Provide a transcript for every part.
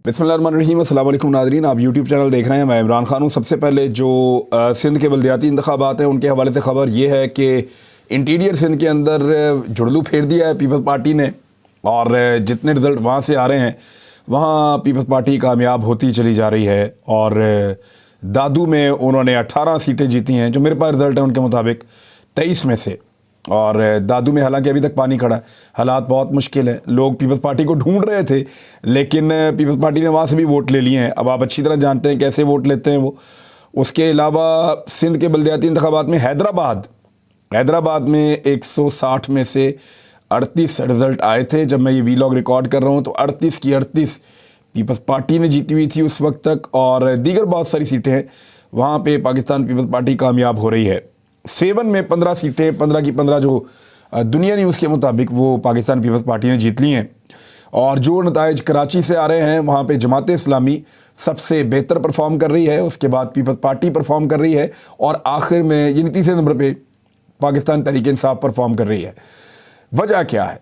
बिस्मिल्लाहिर्रहमानिर्रहीम। अस्सलाम वालेकुम नाज़रीन, आप यूट्यूब चैनल देख रहे हैं। मैं इमरान खान हूँ। सबसे पहले जो सिंध के बल्दियाती इंतखाबात हैं उनके हवाले से ख़बर ये है कि इंटीरियर सिंध के अंदर जुड़लू फेर दिया है पीपल्स पार्टी ने, और जितने रिज़ल्ट वहाँ से आ रहे हैं वहाँ पीपल्स पार्टी कामयाब होती चली जा रही है। और दादू में उन्होंने 18 सीटें जीती हैं, जो मेरे पास रिज़ल्ट है उनके मुताबिक 23 में से। और दादू में हालांकि अभी तक पानी खड़ा है, हालात बहुत मुश्किल है। लोग पीपल्स पार्टी को ढूंढ रहे थे, लेकिन पीपल्स पार्टी ने वहाँ से भी वोट ले लिए हैं। अब आप अच्छी तरह जानते हैं कैसे वोट लेते हैं वो। उसके अलावा सिंध के बल्दियाती इंतखाबात में हैदराबाद में 160 में से 38 रिज़ल्ट आए थे जब मैं ये वीलॉग रिकॉर्ड कर रहा हूँ। तो 38 की 38 पीपल्स पार्टी ने जीती हुई थी उस वक्त तक, और दीगर बहुत सारी सीटें हैं वहाँ पे पाकिस्तान पीपल्स पार्टी कामयाब हो रही है। 7 में 15 सीटें, 15 की 15 जो दुनिया न्यूज़ के मुताबिक वो पाकिस्तान पीपल्स पार्टी ने जीत ली हैं। और जो नताइज कराची से आ रहे हैं वहाँ पे जमात इस्लामी सबसे बेहतर परफॉर्म कर रही है, उसके बाद पीपल्स पार्टी परफॉर्म कर रही है, और आखिर में यानी तीसरे नंबर पे पाकिस्तान तहरीक इंसाफ परफॉर्म कर रही है। वजह क्या है?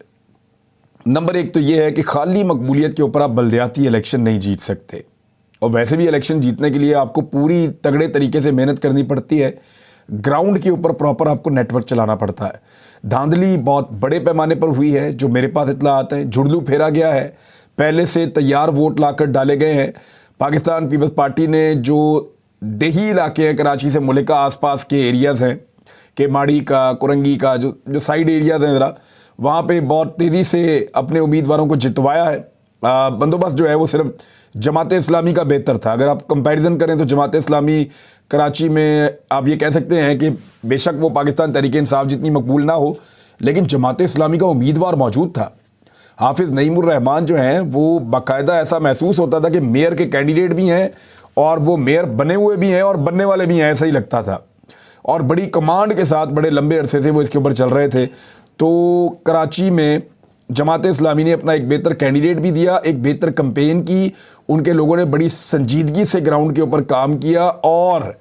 नंबर एक तो ये है कि खाली मकबूलियत के ऊपर आप बल्दियाती इलेक्शन नहीं जीत सकते, और वैसे भी इलेक्शन जीतने के लिए आपको पूरी तगड़े तरीके से मेहनत करनी पड़ती है। ग्राउंड के ऊपर प्रॉपर आपको नेटवर्क चलाना पड़ता है। धांधली बहुत बड़े पैमाने पर हुई है, जो मेरे पास इत्तला आते हैं। जुड़लू फेरा गया है, पहले से तैयार वोट लाकर डाले गए हैं। पाकिस्तान पीपल्स पार्टी ने जो देही इलाके हैं कराची से मुल्का आसपास के एरियाज़ हैं, के माड़ी का, कुरंगी का, जो साइड एरियाज़ हैं ज़रा, वहाँ पे बहुत तेज़ी से अपने उम्मीदवारों को जितवाया है। बंदोबस्त जो है वो सिर्फ जमात इस्लामी का बेहतर था। अगर आप कंपैरिजन करें तो जमात इस्लामी कराची में आप ये कह सकते हैं कि बेशक वो पाकिस्तान तहरीक इंसाफ जितनी मकबूल ना हो, लेकिन जमात इस्लामी का उम्मीदवार मौजूद था। हाफिज़ नईमुर रहमान जो हैं वो बाकायदा ऐसा महसूस होता था कि मेयर के कैंडिडेट भी हैं और वो मेयर बने हुए भी हैं और बनने वाले भी हैं, ऐसा ही लगता था। और बड़ी कमांड के साथ बड़े लंबे अरसे से वो इसके ऊपर चल रहे थे। तो कराची में जमात इस्लामी ने अपना एक बेहतर कैंडिडेट भी दिया, एक बेहतर कैंपेन की। उनके लोगों ने बड़ी संजीदगी से ग्राउंड के ऊपर काम किया, और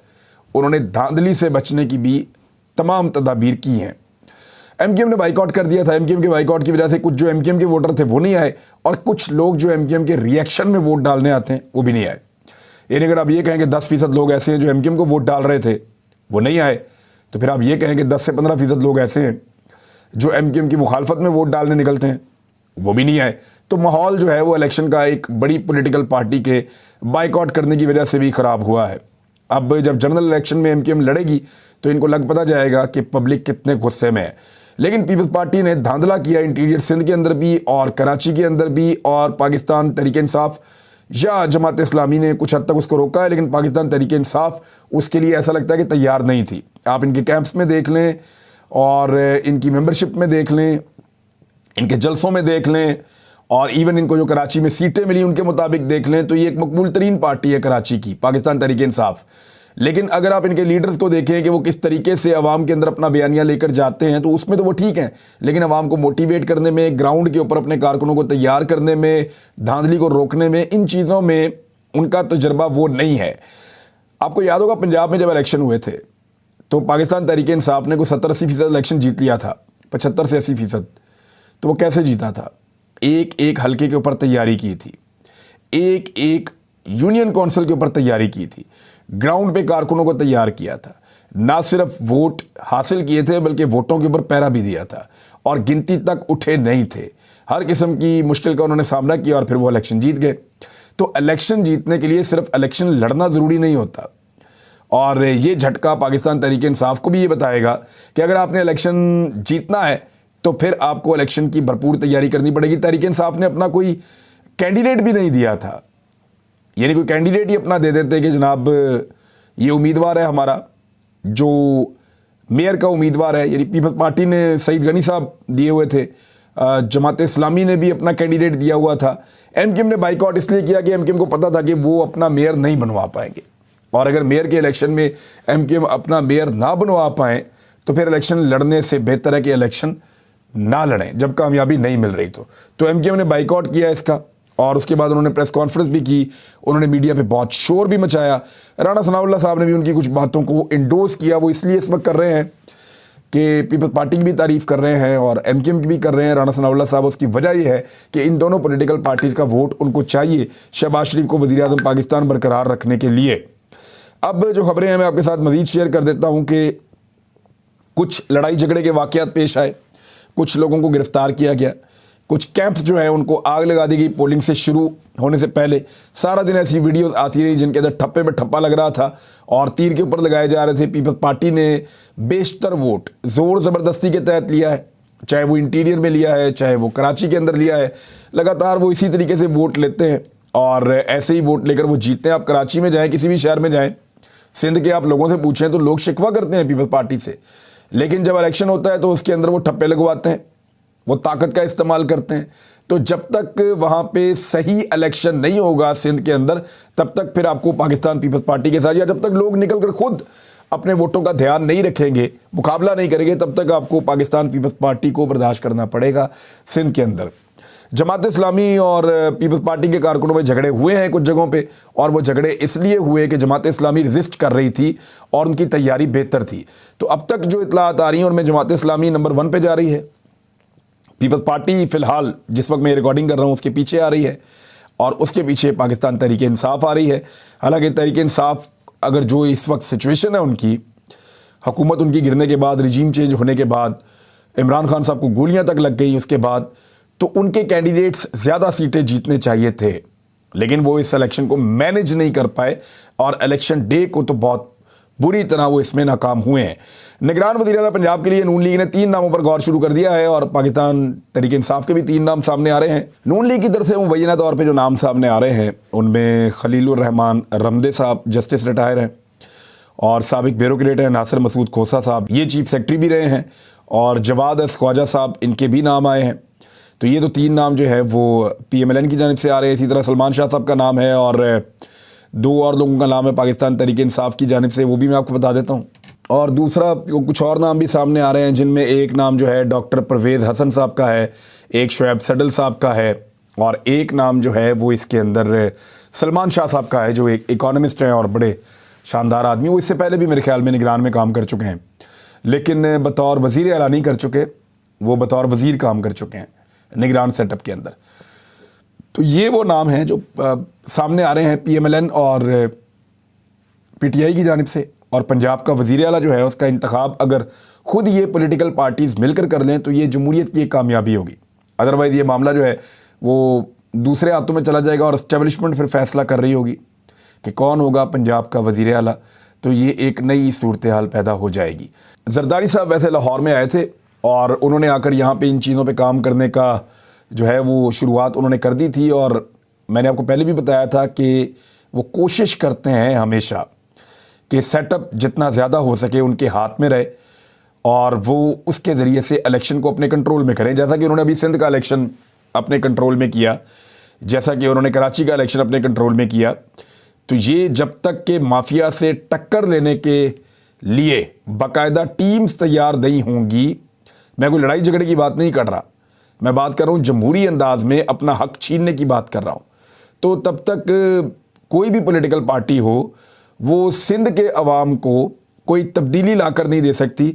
उन्होंने धांधली से बचने की भी तमाम तदाबीर की हैं। एमकेएम ने बाइकआउट कर दिया था। एमकेएम के बाइकआउट की वजह से कुछ जो एमकेएम के वोटर थे वो नहीं आए, और कुछ लोग जो एमकेएम के रिएक्शन में वोट डालने आते हैं वो भी नहीं आए। यानी अगर आप ये कहें कि 10% लोग ऐसे हैं जो एमकेएम को वोट डाल रहे थे वो नहीं आए, तो फिर आप ये कहें कि 10 से 15% लोग ऐसे हैं जो एमकेएम की मुखालफत में वोट डालने निकलते हैं, वो भी नहीं आए। तो माहौल जो है वो इलेक्शन का एक बड़ी पॉलिटिकल पार्टी के बाइकआउट करने की वजह से भी ख़राब हुआ है। अब जब जनरल इलेक्शन में एमकेएम लड़ेगी तो इनको लग पता जाएगा कि पब्लिक कितने गुस्से में है। लेकिन पीपल्स पार्टी ने धांधला किया इंटीरियर सिंध के अंदर भी और कराची के अंदर भी, और पाकिस्तान तहरीक इंसाफ या जमात इस्लामी ने कुछ हद तक उसको रोका है, लेकिन पाकिस्तान तहरीक इंसाफ उसके लिए ऐसा लगता है कि तैयार नहीं थी। आप इनके कैंप्स में देख लें और इनकी मेंबरशिप में देख लें, इनके जलसों में देख लें, और इवन इनको जो कराची में सीटें मिली उनके मुताबिक देख लें, तो ये एक मकबूल तरीन पार्टी है कराची की, पाकिस्तान तहरीक इंसाफ। लेकिन अगर आप इनके लीडर्स को देखें कि वो किस तरीके से अवाम के अंदर अपना बयानिया लेकर जाते हैं, तो उसमें तो वो ठीक हैं, लेकिन अवाम को मोटिवेट करने में, ग्राउंड के ऊपर अपने कारकुनों को तैयार करने में, धांधली को रोकने में, इन चीज़ों में उनका तजर्बा वो नहीं है। आपको याद होगा पंजाब में जब इलेक्शन हुए थे तो पाकिस्तान तहरीक इंसाफ ने कोई 70-80% इलेक्शन जीत लिया था, 75 से 80%। तो वो कैसे जीता था? एक एक हल्के के ऊपर तैयारी की थी, एक एक यूनियन काउंसिल के ऊपर तैयारी की थी, ग्राउंड पे कारकुनों को तैयार किया था, ना सिर्फ वोट हासिल किए थे बल्कि वोटों के ऊपर पहरा भी दिया था, और गिनती तक उठे नहीं थे। हर किस्म की मुश्किल का उन्होंने सामना किया और फिर वो इलेक्शन जीत गए। तो इलेक्शन जीतने के लिए सिर्फ इलेक्शन लड़ना ज़रूरी नहीं होता, और ये झटका पाकिस्तान तहरीक इंसाफ को भी ये बताएगा कि अगर आपने इलेक्शन जीतना है तो फिर आपको इलेक्शन की भरपूर तैयारी करनी पड़ेगी। तहरीक इंसाफ ने अपना कोई कैंडिडेट भी नहीं दिया था, यानी कोई कैंडिडेट ही अपना दे देते कि जनाब ये उम्मीदवार है हमारा, जो मेयर का उम्मीदवार है। यानी पीपल्स पार्टी ने सईद गनी साहब दिए हुए थे, जमात इस्लामी ने भी अपना कैंडिडेट दिया हुआ था। एमकेएम ने बाइकआउट इसलिए किया कि एमकेएम को पता था कि वो अपना मेयर नहीं बनवा पाएंगे, और अगर मेयर के इलेक्शन में एमकेएम अपना मेयर ना बनवा पाएँ तो फिर इलेक्शन लड़ने से बेहतर है कि इलेक्शन ना लड़ें जब कामयाबी नहीं मिल रही। तो एमकेएम ने बाइकआउट किया इसका, और उसके बाद उन्होंने प्रेस कॉन्फ्रेंस भी की, उन्होंने मीडिया पे बहुत शोर भी मचाया। राणा सनाउल्लाह साहब ने भी उनकी कुछ बातों को इंडोर्स किया। वो इसलिए इस वक्त कर रहे हैं कि पीपल्स पार्टी की भी तारीफ़ कर रहे हैं और एमकेएम की भी कर रहे हैं राणा सनाउल्लाह साहब। उसकी वजह यह है कि इन दोनों पॉलिटिकल पार्टीज़ का वोट उनको चाहिए शहबाज शरीफ को वज़ीर आज़म पाकिस्तान बरकरार रखने के लिए। अब जो खबरें हैं मैं आपके साथ मज़ीद शेयर कर देता हूँ कि कुछ लड़ाई झगड़े के वाक़यात पेश आए, कुछ लोगों को गिरफ्तार किया गया, कुछ कैंप्स जो है उनको आग लगा दी गई पोलिंग से शुरू होने से पहले। सारा दिन ऐसी वीडियोस आती रही जिनके अंदर ठप्पे पे ठप्पा लग रहा था और तीर के ऊपर लगाए जा रहे थे। पीपल्स पार्टी ने बेशतर वोट ज़ोर ज़बरदस्ती के तहत लिया है, चाहे वो इंटीरियर में लिया है, चाहे वो कराची के अंदर लिया है। लगातार वो इसी तरीके से वोट लेते हैं और ऐसे ही वोट लेकर वो जीतते हैं। आप कराची में जाएँ, किसी भी शहर में जाएँ, सिंध के आप लोगों से पूछें तो लोग शिकवा करते हैं पीपल्स पार्टी से, लेकिन जब इलेक्शन होता है तो उसके अंदर वो ठप्पे लगवाते हैं, वो ताकत का इस्तेमाल करते हैं। तो जब तक वहाँ पे सही इलेक्शन नहीं होगा सिंध के अंदर, तब तक फिर आपको पाकिस्तान पीपल्स पार्टी के साथ, या जब तक लोग निकल कर खुद अपने वोटों का ध्यान नहीं रखेंगे, मुकाबला नहीं करेंगे, तब तक आपको पाकिस्तान पीपल्स पार्टी को बर्दाश्त करना पड़ेगा सिंध के अंदर। जमात इस्लामी और पीपल्स पार्टी के कारकुनों में झगड़े हुए हैं कुछ जगहों पे, और वो झगड़े इसलिए हुए कि जमात इस्लामी रजिस्ट कर रही थी और उनकी तैयारी बेहतर थी। तो अब तक जो इतलात आ रही हैं उनमें जमात इस्लामी नंबर 1 पे जा रही है, पीपल्स पार्टी फ़िलहाल जिस वक्त मैं रिकॉर्डिंग कर रहा हूँ उसके पीछे आ रही है, और उसके पीछे पाकिस्तान तहरीक इंसाफ आ रही है। हालांकि तहरीक इंसाफ अगर जो इस वक्त सिचुएशन है उनकी, हुकूमत उनकी गिरने के बाद, रिजीम चेंज होने के बाद, इमरान खान साहब को गोलियां तक लग गई उसके बाद, तो उनके कैंडिडेट्स ज़्यादा सीटें जीतने चाहिए थे, लेकिन वो इस इलेक्शन को मैनेज नहीं कर पाए और इलेक्शन डे को तो बहुत बुरी तरह वो इसमें नाकाम हुए हैं। निगरान वज़ीर आला पंजाब के लिए नून लीग ने 3 नामों पर गौर शुरू कर दिया है और पाकिस्तान तहरीक इंसाफ के भी 3 नाम सामने आ रहे हैं। नून लीग की तरफ से मुबैना तौर पे जो नाम सामने आ रहे हैं उनमें खलीलुर रहमान रमदे साहब जस्टिस रिटायर हैं, और साबिक ब्यूरोक्रेट हैं नासिर मसूद खोसा साहब, ये चीफ सेक्रेटरी भी रहे हैं, और जवाद एस ख्वाजा साहब, इनके भी नाम आए हैं। तो ये तो 3 नाम जो है वो PMLN की जानिब से आ रहे हैं। इसी तरह सलमान शाह साहब का नाम है और 2 और लोगों का नाम है पाकिस्तान तहरीक इंसाफ की जानिब से, वो भी मैं आपको बता देता हूँ। और दूसरा कुछ और नाम भी सामने आ रहे हैं, जिनमें एक नाम जो है डॉक्टर परवेज़ हसन साहब का है, एक शुएब सडल साहब का है, और एक नाम जो है वो इसके अंदर सलमान शाह साहब का है, जो एक इकोनॉमिस्ट हैं और बड़े शानदार आदमी। वो इससे पहले भी मेरे ख्याल में निगरान में काम कर चुके हैं, लेकिन बतौर वज़ीर आला नहीं कर चुके, वो बतौर वज़ीर काम कर चुके हैं निगरान सेटअप के अंदर। तो ये वो नाम हैं जो सामने आ रहे हैं PMLN और PTI की जानिब से। और पंजाब का वज़ीर आला जो है उसका इंतखाब अगर ख़ुद ये पॉलिटिकल पार्टीज़ मिलकर कर लें तो ये जमहूरियत की एक कामयाबी होगी। अदरवाइज़ ये मामला जो है वो दूसरे हाथों में चला जाएगा और इस्टेब्लिशमेंट फिर फैसला कर रही होगी कि कौन होगा पंजाब का वज़ीर आला, तो ये एक नई सूरत हाल पैदा हो जाएगी। जरदारी साहब वैसे लाहौर में आए थे और उन्होंने आकर यहाँ पे इन चीज़ों पे काम करने का जो है वो शुरुआत उन्होंने कर दी थी, और मैंने आपको पहले भी बताया था कि वो कोशिश करते हैं हमेशा कि सेटअप जितना ज़्यादा हो सके उनके हाथ में रहे और वो उसके ज़रिए से इलेक्शन को अपने कंट्रोल में करें, जैसा कि उन्होंने अभी सिंध का इलेक्शन अपने कंट्रोल में किया, जैसा कि उन्होंने कराची का इलेक्शन अपने कंट्रोल में किया। तो ये जब तक के माफिया से टक्कर लेने के लिए बाकायदा टीम्स तैयार नहीं होंगी, मैं कोई लड़ाई झगड़े की बात नहीं कर रहा, मैं बात कर रहा हूँ जमहूरी अंदाज में अपना हक छीनने की बात कर रहा हूँ, तो तब तक कोई भी पॉलिटिकल पार्टी हो वो सिंध के अवाम को कोई तब्दीली लाकर नहीं दे सकती।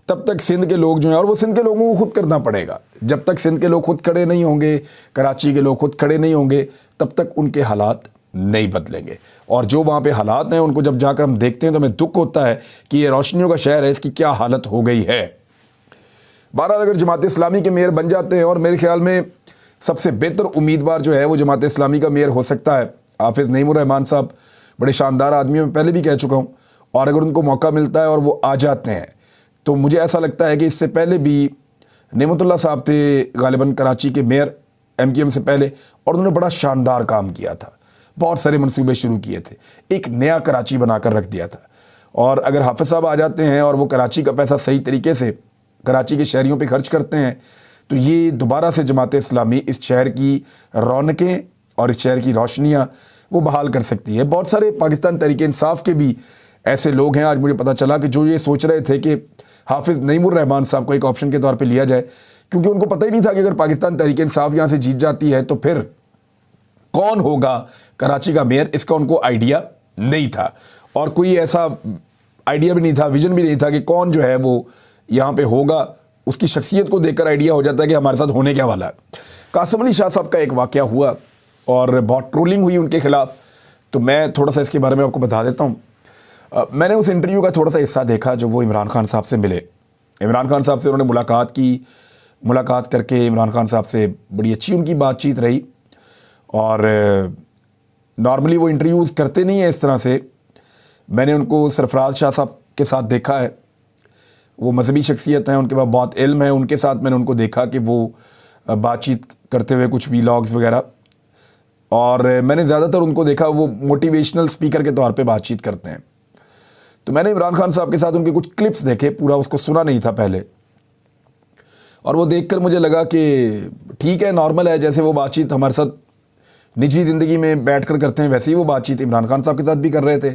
तब तक सिंध के लोग जो हैं, और वो सिंध के लोगों को खुद करना पड़ेगा, जब तक सिंध के लोग खुद खड़े नहीं होंगे, कराची के लोग खुद खड़े नहीं होंगे, तब तक उनके हालात नहीं बदलेंगे। और जो वहाँ पे हालात हैं उनको जब जाकर हम देखते हैं तो हमें दुख होता है कि ये रोशनियों का शहर है, इसकी क्या हालत हो गई है। बहरहाल अगर जमात इस्लामी के मेयर बन जाते हैं, और मेरे ख्याल में सबसे बेहतर उम्मीदवार जो है वो जमात इस्लामी का मेयर हो सकता है हाफिज़ नईमुर रहमान साहब, बड़े शानदार आदमी मैं पहले भी कह चुका हूँ, और अगर उनको मौका मिलता है और वो आ जाते हैं तो मुझे ऐसा लगता है कि इससे पहले भी नेमतुल्लाह साहब थे गालिबन कराची के मेयर MKM से पहले, और उन्होंने बड़ा शानदार काम किया था, बहुत सारे मंसूबे शुरू किए थे, एक नया कराची बनाकर रख दिया था। और अगर हाफिज़ साहब आ जाते हैं और वो कराची का पैसा सही तरीके से कराची के शहरियों पे खर्च करते हैं तो ये दोबारा से जमात इस्लामी इस शहर की रौनकें और इस शहर की रोशनियाँ वो बहाल कर सकती है। बहुत सारे पाकिस्तान तहरीक इंसाफ के भी ऐसे लोग हैं, आज मुझे पता चला, कि जो ये सोच रहे थे कि हाफिज़ नईमुर रहमान साहब को एक ऑप्शन के तौर पे लिया जाए, क्योंकि उनको पता ही नहीं था कि अगर पाकिस्तान तहरीक इंसाफ यहाँ से जीत जाती है तो फिर कौन होगा कराची का मेयर, इसका उनको आइडिया नहीं था, और कोई ऐसा आइडिया भी नहीं था, विजन भी नहीं था कि कौन जो है वो यहाँ पे होगा, उसकी शख्सियत को देखकर आइडिया हो जाता है कि हमारे साथ होने क्या वाला है। कासिम अली शाह साहब का एक वाक़या हुआ और बहुत ट्रोलिंग हुई उनके ख़िलाफ़, तो मैं थोड़ा सा इसके बारे में आपको बता देता हूँ। मैंने उस इंटरव्यू का थोड़ा सा हिस्सा देखा जो वो इमरान खान साहब से मिले। इमरान खान साहब से उन्होंने मुलाकात की, मुलाकात करके इमरान खान साहब से बड़ी अच्छी उनकी बातचीत रही। और नॉर्मली वो इंटरव्यूज़ करते नहीं हैं इस तरह से। मैंने उनको सरफराज शाह साहब के साथ देखा है, वो मजहबी शख्सियत हैं, उनके पास बहुत इल्म है। उनके साथ मैंने उनको देखा कि वो बातचीत करते हुए कुछ वीलॉग्स वगैरह, और मैंने ज़्यादातर उनको देखा वो मोटिवेशनल स्पीकर के तौर पे बातचीत करते हैं। तो मैंने इमरान खान साहब के साथ उनके कुछ क्लिप्स देखे, पूरा उसको सुना नहीं था पहले, और वो देखकर मुझे लगा कि ठीक है, नॉर्मल है, जैसे वो बातचीत हमारे साथ निजी ज़िंदगी में बैठकर करते हैं वैसे ही वो बातचीत इमरान खान साहब के साथ भी कर रहे थे,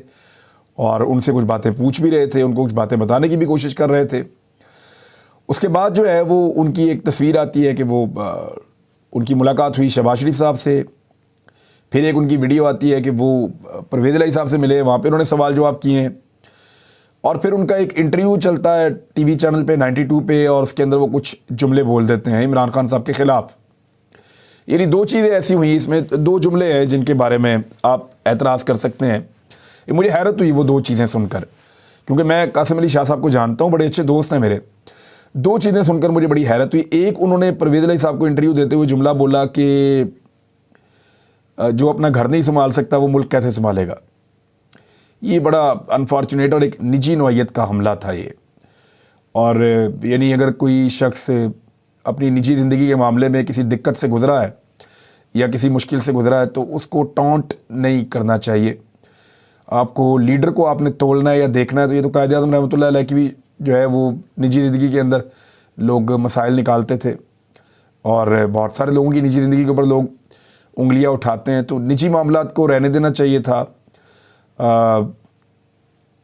और उनसे कुछ बातें पूछ भी रहे थे, उनको कुछ बातें बताने की भी कोशिश कर रहे थे। उसके बाद जो है वो उनकी एक तस्वीर आती है कि वो उनकी मुलाकात हुई शहबाज शरीफ साहब से। फिर एक उनकी वीडियो आती है कि वो परवेज़ इलाही साहब से मिले, वहाँ पे उन्होंने सवाल जवाब किए हैं। और फिर उनका एक इंटरव्यू चलता है टीवी चैनल पे 92 पे, और उसके अंदर वो कुछ जुमले बोल देते हैं इमरान खान साहब के ख़िलाफ़। यानी दो चीज़ें ऐसी हुई, इसमें दो जुमले हैं जिनके बारे में आप एतराज़ कर सकते हैं। मुझे हैरत हुई वो दो चीज़ें सुनकर, क्योंकि मैं कासिम अली शाह साहब को जानता हूँ, बड़े अच्छे दोस्त हैं मेरे। दो चीज़ें सुनकर मुझे बड़ी हैरत हुई। एक, उन्होंने परवेज़ इलाही साहब को इंटरव्यू देते हुए जुमला बोला कि जो अपना घर नहीं संभाल सकता वो मुल्क कैसे संभालेगा। ये बड़ा अनफॉर्चुनेट और एक निजी नौइयत का हमला था ये। और यानी अगर कोई शख्स अपनी निजी ज़िंदगी के मामले में किसी दिक्कत से गुज़रा है या किसी मुश्किल से गुज़रा है तो उसको टॉन्ट नहीं करना चाहिए। आपको लीडर को आपने तोड़ना है या देखना है, तो ये तो कायद आज़म रहमतुल्लाह अलैह की भी जो है वो निजी ज़िंदगी के अंदर लोग मसाइल निकालते थे, और बहुत सारे लोगों की निजी ज़िंदगी के ऊपर लोग उंगलियां उठाते हैं, तो निजी मामलात को रहने देना चाहिए था।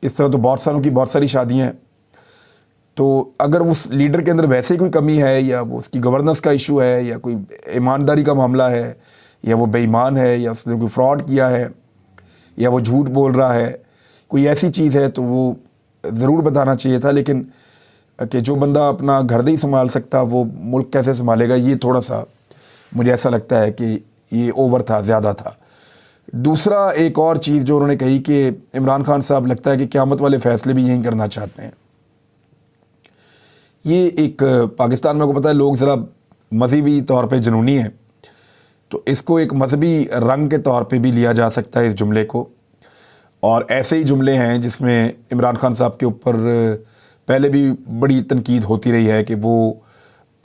इस तरह तो बहुत सारों की बहुत सारी शादियाँ हैं। तो अगर उस लीडर के अंदर वैसे ही कोई कमी है, या वो उसकी गवर्नेंस का इशू है, या कोई ईमानदारी का मामला है, या वो बेईमान है, या उसने कोई फ्रॉड किया है, या वो झूठ बोल रहा है, कोई ऐसी चीज़ है, तो वो ज़रूर बताना चाहिए था। लेकिन कि जो बंदा अपना घर नहीं संभाल सकता वो मुल्क कैसे संभालेगा, ये थोड़ा सा मुझे ऐसा लगता है कि ये ओवर था, ज़्यादा था। दूसरा, एक और चीज़ जो उन्होंने कही कि इमरान खान साहब लगता है कि क़यामत वाले फ़ैसले भी यहीं करना चाहते हैं। ये एक पाकिस्तान में, को पता है, लोग ज़रा मज़हबी तौर पे जुनूनी हैं, तो इसको एक मजहबी रंग के तौर पे भी लिया जा सकता है इस जुमले को। और ऐसे ही जुमले हैं जिसमें इमरान खान साहब के ऊपर पहले भी बड़ी तनकीद होती रही है कि वो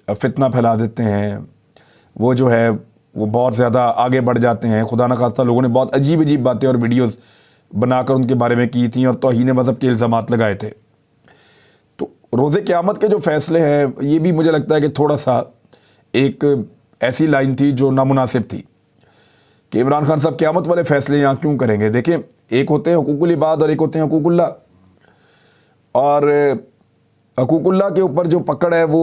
फितना फैला देते हैं, वो जो है वो बहुत ज़्यादा आगे बढ़ जाते हैं। खुदा न खास्ता लोगों ने बहुत अजीब अजीब बातें और वीडियोस बनाकर उनके बारे में की थी और तौहीन मज़हब के इल्ज़ामात लगाए थे। तो रोज़े क़यामत के जो फ़ैसले हैं, ये भी मुझे लगता है कि थोड़ा सा एक ऐसी लाइन थी जो नामुनासिब थी कि इमरान खान साहब क़यामत वाले फ़ैसले यहाँ क्यों करेंगे। देखें, एक होते हैं हुकूकुल इबाद और एक होते हैं हुकूकुल्लाह, और हुकूकुल्लाह के ऊपर जो पकड़ है वो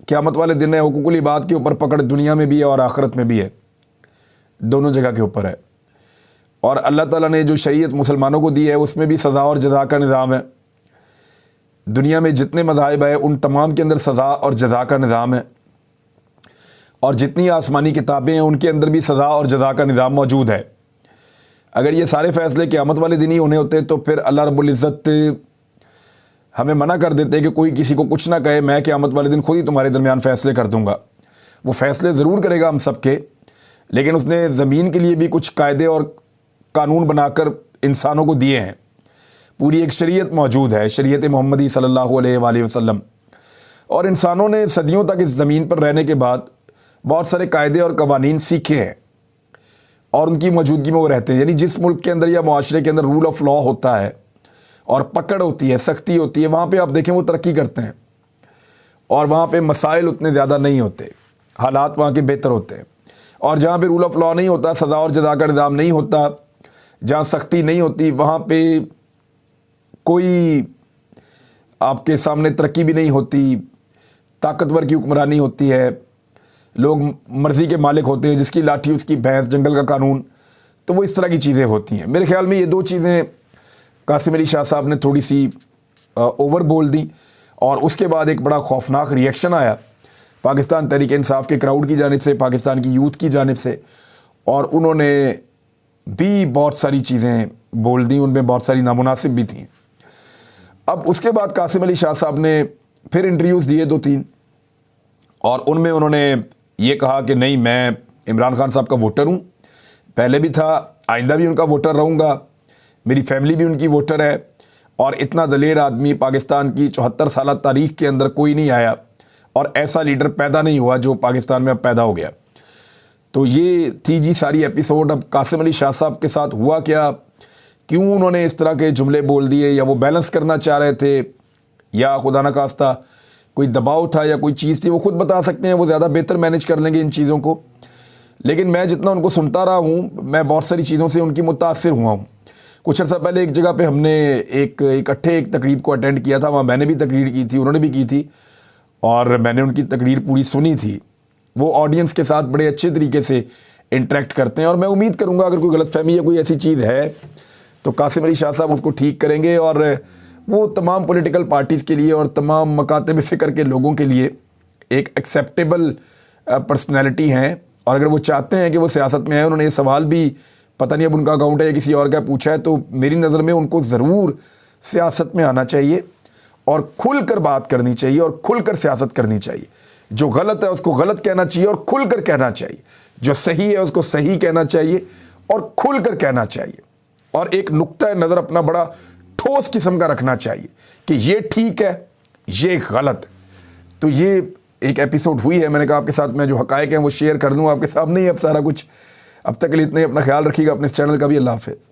क़यामत वाले दिन है। हुकूकुल इबाद के ऊपर पकड़ दुनिया में भी है और आखिरत में भी है, दोनों जगह के ऊपर है। और अल्लाह ताला ने जो शरीयत मुसलमानों को दी है उसमें भी सज़ा और जज़ा का निज़ाम है। दुनिया में जितने मज़ाहिब है उन तमाम के अंदर सज़ा और जज़ा का निज़ाम है, और जितनी आसमानी किताबें हैं उनके अंदर भी सज़ा और जज़ा का निज़ाम मौजूद है। अगर ये सारे फ़ैसले क़यामत वाले दिन ही होने होते तो फिर अल्लाह रब्बुल इज़्ज़त हमें मना कर देते कि कोई किसी को कुछ ना कहे, मैं क़यामत वाले दिन खुद ही तुम्हारे दरमियान फ़ैसले कर दूँगा। वो फ़ैसले ज़रूर करेगा हम सब के, लेकिन उसने ज़मीन के लिए भी कुछ कायदे और कानून बनाकर इंसानों को दिए हैं। पूरी एक शरीयत मौजूद है, शरीयत मोहम्मदी सल्लल्लाहु अलैहि वसल्लम, और इंसानों ने सदियों तक इस ज़मीन पर रहने के बाद बहुत सारे कायदे और कवानीन सीखे हैं और उनकी मौजूदगी में वो रहते हैं। यानी जिस मुल्क के अंदर या माशरे के अंदर रूल ऑफ लॉ होता है और पकड़ होती है, सख्ती होती है, वहाँ पे आप देखें वो तरक्की करते हैं और वहाँ पे मसाइल उतने ज़्यादा नहीं होते, हालात वहाँ के बेहतर होते हैं। और जहाँ पे रूल ऑफ लॉ नहीं होता, सज़ा और जज़ा का निज़ाम नहीं होता, जहाँ सख्ती नहीं होती, वहाँ पे कोई आपके सामने तरक्की भी नहीं होती, ताकतवर की हुक्मरानी होती है, लोग मर्ज़ी के मालिक होते हैं, जिसकी लाठी उसकी भैंस, जंगल का कानून। तो वो इस तरह की चीज़ें होती हैं। मेरे ख्याल में ये दो चीज़ें कासिम अली शाह साहब ने थोड़ी सी ओवर बोल दी। और उसके बाद एक बड़ा खौफनाक रिएक्शन आया पाकिस्तान तहरीक इंसाफ के क्राउड की जानिब से, पाकिस्तान की यूथ की जानिब से, और उन्होंने भी बहुत सारी चीज़ें बोल दी, उनमें बहुत सारी नामुनासिब भी थी। अब उसके बाद कासिम अली शाह साहब ने फिर इंटरव्यूज़ दिए 2-3, और उनमें उन्होंने ये कहा कि नहीं, मैं इमरान खान साहब का वोटर हूँ, पहले भी था, आइंदा भी उनका वोटर रहूँगा, मेरी फैमिली भी उनकी वोटर है, और इतना दलेर आदमी पाकिस्तान की 74 साल तारीख़ के अंदर कोई नहीं आया, और ऐसा लीडर पैदा नहीं हुआ जो पाकिस्तान में अब पैदा हो गया। तो ये थी जी सारी एपिसोड। अब कासिम अली शाह साहब के साथ हुआ क्या, क्यों उन्होंने इस तरह के जुमले बोल दिए, या वो बैलेंस करना चाह रहे थे, या खुदा न खास्ता कोई दबाव था या कोई चीज़ थी, वो खुद बता सकते हैं, वो ज़्यादा बेहतर मैनेज कर लेंगे इन चीज़ों को। लेकिन मैं जितना उनको सुनता रहा हूँ, मैं बहुत सारी चीज़ों से उनकी मुतासिर हुआ हूँ। कुछ अर्सा पहले एक जगह पे हमने इकट्ठे एक तकरीब को अटेंड किया था, वहाँ मैंने भी तकरीर की थी, उन्होंने भी की थी, और मैंने उनकी तकरीर पूरी सुनी थी। वो ऑडियंस के साथ बड़े अच्छे तरीके से इंटरेक्ट करते हैं, और मैं उम्मीद करूँगा अगर कोई गलतफहमी या कोई ऐसी चीज़ है तो कासिम अली शाह साहब उसको ठीक करेंगे, और वो तमाम पॉलिटिकल पार्टीज़ के लिए और तमाम मकातब फ़िक्र के लोगों के लिए एक एक्सेप्टेबल पर्सनैलिटी हैं। और अगर वो चाहते हैं कि वो सियासत में आए, उन्होंने ये सवाल भी, पता नहीं अब उनका अकाउंट है या किसी और का, पूछा है, तो मेरी नज़र में उनको ज़रूर सियासत में आना चाहिए और खुल कर बात करनी चाहिए और खुल कर सियासत करनी चाहिए। जो गलत है उसको गलत कहना चाहिए और खुल कर कहना चाहिए, जो सही है उसको सही कहना चाहिए और खुल कर कहना चाहिए, और एक नुक्ता नज़र अपना बड़ा ठोस किस्म का रखना चाहिए कि ये ठीक है, ये गलत है। तो ये एक एपिसोड हुई है, मैंने कहा आपके साथ मैं जो हकायक हैं वो शेयर कर दूँ आपके सामने ही अब सारा कुछ। अब तक के लिए इतना ही, अपना ख्याल रखिएगा, अपने चैनल का भी। अल्लाह हाफ़िज़।